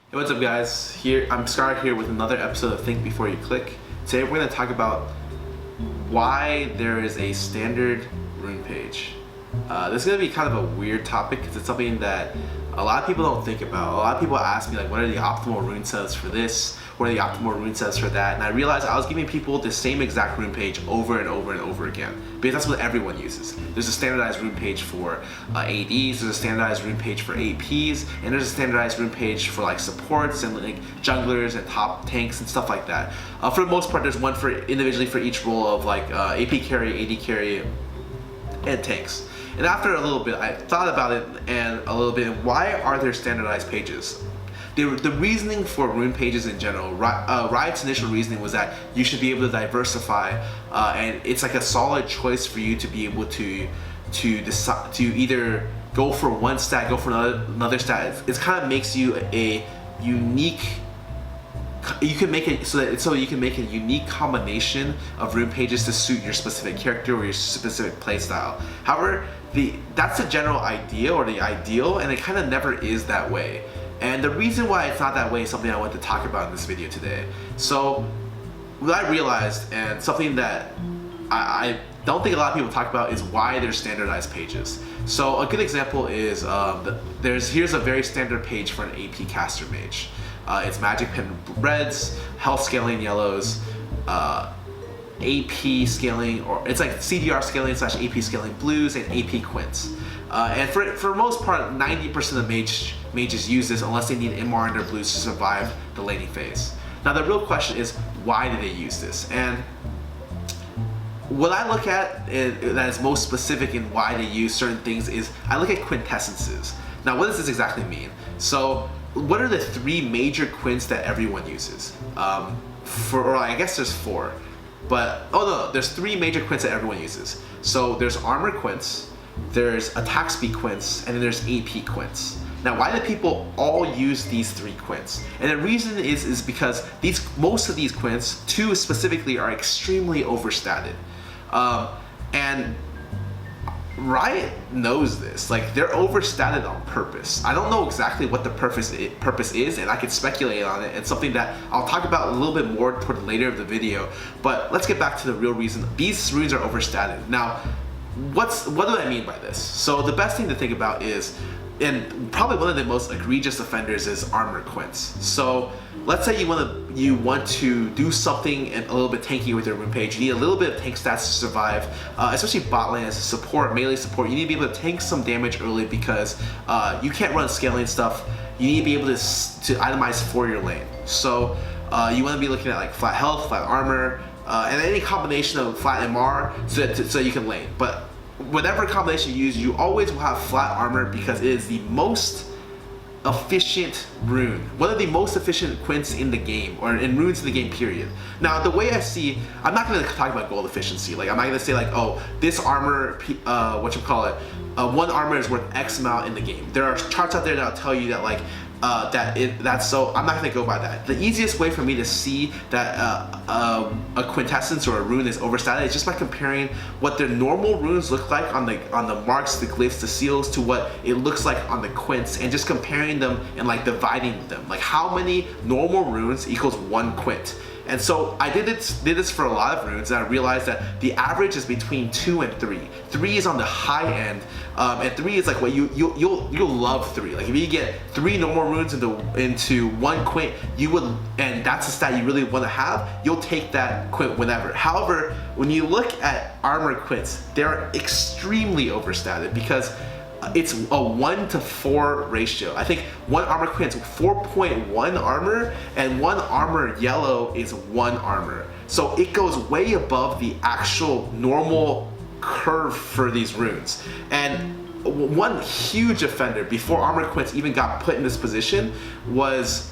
Hey, what's up guys? I'm Scarra here with another episode of Think Before You Click. Today we're going to talk about why there is a standard rune page. This is going to be kind of a weird topic because it's something that a lot of people don't think about. A lot of people ask me like, what are the optimal rune sets for this? What are the optimal rune sets for that? And I realized I was giving people the same exact rune page over and over and over again because that's what everyone uses. There's a standardized rune page for ADs, there's a standardized rune page for APs, and there's a standardized rune page for like supports and like junglers and top tanks and stuff like that. For the most part, there's one for individually for each role of like AP carry, AD carry, and tanks. And after a little bit, I thought about it and a little bit, why are there standardized pages? The reasoning for rune pages in general, Riot's initial reasoning was that you should be able to diversify, and it's like a solid choice for you to be able to decide to either go for one stat, go for another stat. It kind of makes you a unique. You can make it so you can make a unique combination of rune pages to suit your specific character or your specific playstyle. However, that's the general idea or the ideal, and it kind of never is that way. And the reason why it's not that way is something I want to talk about in this video today. So, what I realized, and something that I don't think a lot of people talk about, is why there's standardized pages. So a good example is here's a very standard page for an AP caster mage. It's magic pen reds, health scaling yellows, AP scaling, or it's like CDR scaling / AP scaling blues, and AP quints. And for most part, 90% of mages use this unless they need MR and their blues to survive the laning phase. Now the real question is, why do they use this? And what I look at that is most specific in why they use certain things is I look at quintessences. Now what does this exactly mean? So what are the three major quints that everyone uses? Or I guess there's four. But, there's three major quints that everyone uses. So there's armor quints, there's attack speed quints, and then there's AP quints. Now, why do people all use these three quints? And the reason is because most of these quints, two specifically, are extremely overstated. And Riot knows this. Like, they're overstated on purpose. I don't know exactly what the purpose is, and I could speculate on it. It's something that I'll talk about a little bit more toward later of the video. But let's get back to the real reason. These runes are overstated. Now, what do I mean by this? So the best thing to think about is, and probably one of the most egregious offenders is armor quints. So let's say you want to do something a little bit tanky with your rune page. You need a little bit of tank stats to survive, especially bot lane as a support, melee support. You need to be able to tank some damage early because you can't run scaling stuff. You need to be able to itemize for your lane. So you want to be looking at like flat health, flat armor, and any combination of flat MR so you can lane. But whatever combination you use, you always will have flat armor because it is the most efficient rune, one of the most efficient quints in the game, or in runes in the game, period. Now, the way I see, I'm not going to talk about gold efficiency. Like, I'm not going to say like, oh, this armor, one armor is worth X amount in the game. There are charts out there that'll tell you that like, that's so. I'm not going to go by that. The easiest way for me to see that a quintessence or a rune is overstated is just by comparing what their normal runes look like on the marks, the glyphs, the seals, to what it looks like on the quints, and just comparing them and like dividing them. Like, how many normal runes equals one quint? And so I did this for a lot of runes, and I realized that the average is between 2 and 3. 3 is on the high end, and 3 is like what you'll love 3. Like, if you get 3 normal runes into one quint, and that's a stat you really want to have, you'll take that quint whenever. However, when you look at armor quints, they're extremely overstated because it's a 1 to 4 ratio. I think one armor quint is 4.1 armor, and one armor yellow is 1 armor. So it goes way above the actual normal curve for these runes. And one huge offender before armor quints even got put in this position is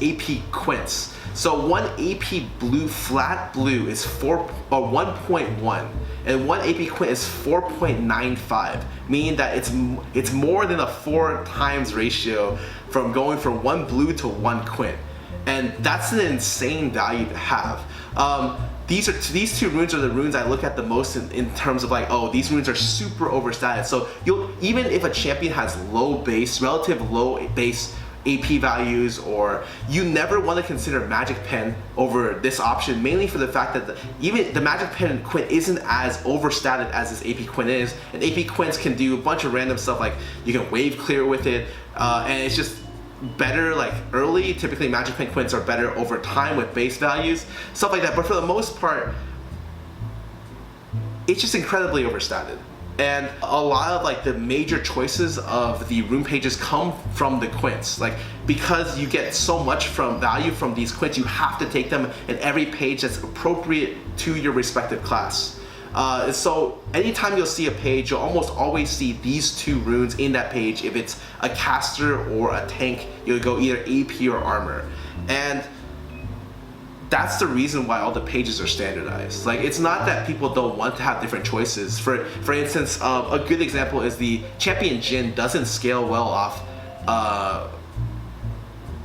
AP quints. So one AP blue, flat blue, is 1.1, and one AP quint is 4.95, meaning that it's more than a 4 times ratio from going from one blue to one quint, and that's an insane value to have. These two runes are the runes I look at the most in terms of like, oh, these runes are super overstated. So even if a champion has relative low base AP values, or you never want to consider Magic Pen over this option, mainly for the fact that even the Magic Pen Quint isn't as overstated as this AP Quint is, and AP Quints can do a bunch of random stuff, like you can wave clear with it, and it's just better like early. Typically Magic Pen Quints are better over time with base values, stuff like that, but for the most part, it's just incredibly overstated. And a lot of like the major choices of the rune pages come from the quints. Like, because you get so much from value from these quints, you have to take them in every page that's appropriate to your respective class. So anytime you'll see a page, you'll almost always see these two runes in that page. If it's a caster or a tank, you'll go either AP or armor. And that's the reason why all the pages are standardized. Like, it's not that people don't want to have different choices. For instance, a good example is the Champion Jhin doesn't scale well off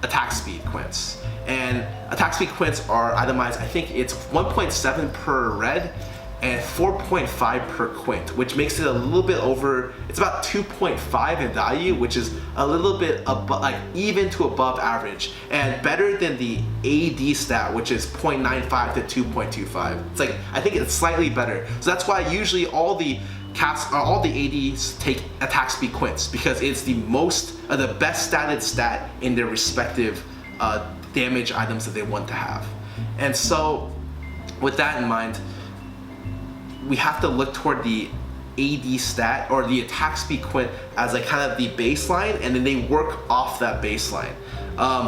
attack speed quints. And attack speed quints are itemized, I think it's 1.7 per red and 4.5 per quint, which makes it a little bit over, it's about 2.5 in value, which is a little bit above, like even to above average, and better than the AD stat, which is 0.95 to 2.25. It's like, I think it's slightly better. So that's why usually all the ADs take attack speed quints, because it's the the best statted stat in their respective damage items that they want to have. And so with that in mind, we have to look toward the AD stat or the attack speed quint as like kind of the baseline, and then they work off that baseline.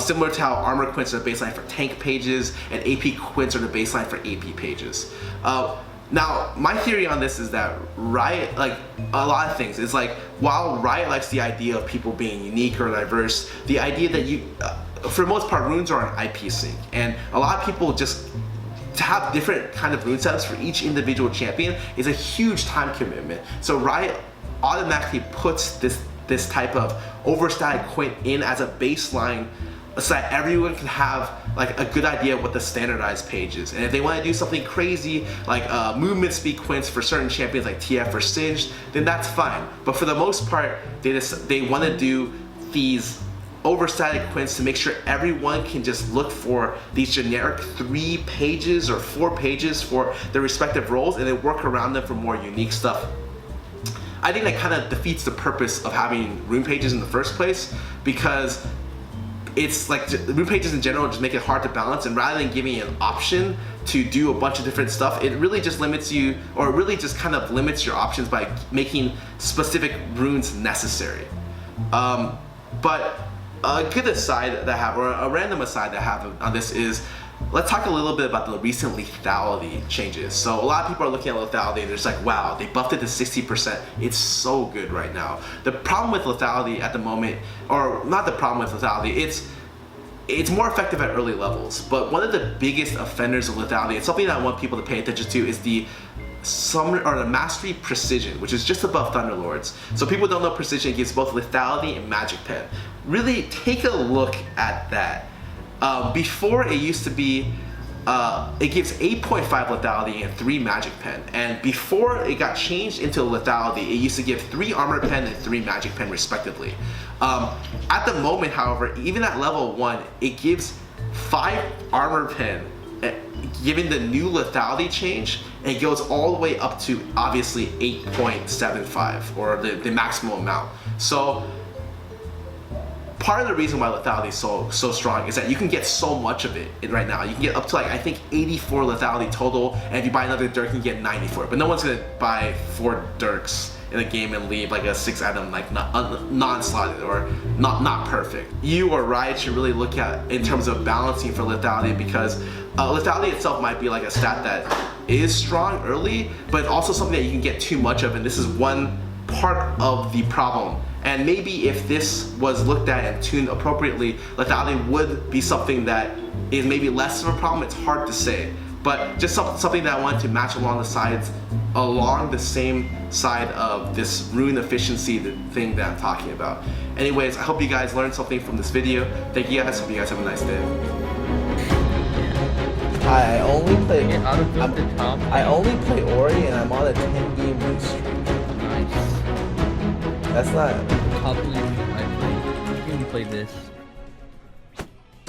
Similar to how armor quints are the baseline for tank pages and AP quints are the baseline for AP pages. Now, my theory on this is that Riot, like a lot of things, is like, while Riot likes the idea of people being unique or diverse, the idea that you, for the most part, runes are an IP sync, and a lot of people just, to have different kind of rune setups for each individual champion is a huge time commitment. So Riot automatically puts this type of overstated quint in as a baseline so that everyone can have like a good idea of what the standardized page is. And if they want to do something crazy like movement speed quints for certain champions like TF or Singed, then that's fine. But for the most part, they want to do these overstated quints to make sure everyone can just look for these generic 3 pages or 4 pages for their respective roles, and then work around them for more unique stuff. I think that kind of defeats the purpose of having rune pages in the first place, because it's like rune pages in general just make it hard to balance, and rather than giving you an option to do a bunch of different stuff, it really just limits you, or really just kind of limits your options by making specific runes necessary. But a good aside that I have, or a random aside that I have on this is, let's talk a little bit about the recent lethality changes. So a lot of people are looking at lethality and they're just like, wow, they buffed it to 60%. It's so good right now. The problem with lethality at the moment, or not the problem with lethality, it's more effective at early levels. But one of the biggest offenders of lethality, and something that I want people to pay attention to, is the Mastery Precision, which is just above Thunderlords. So people don't know Precision gives both lethality and Magic Pen. Really take a look at that. Before it used to be, it gives 8.5 lethality and 3 Magic Pen. And before it got changed into lethality, it used to give 3 Armor Pen and 3 Magic Pen respectively. At the moment, however, even at level 1, it gives 5 Armor Pen, given the new lethality change, and it goes all the way up to obviously 8.75, or the maximum amount. So part of the reason why lethality is so strong is that you can get so much of it right now. You can get up to like, I think 84 lethality total, and if you buy another Dirk, you can get 94. But no one's gonna buy 4 Dirks in a game and leave like a 6 item like non-slotted or not perfect. You or Riot should really look at in terms of balancing for lethality, because lethality itself might be like a stat that is strong early, but also something that you can get too much of, and this is one part of the problem. And maybe if this was looked at and tuned appropriately, lethality would be something that is maybe less of a problem. It's hard to say, but just something that I wanted to match along the same side of this rune efficiency thing that I'm talking about. Anyways, I hope you guys learned something from this video. Thank you guys. Hope you guys have a nice day. I only play I only play Ori, and I'm on a 10-game win streak. Nice. That's not. Top league I play. You can play this.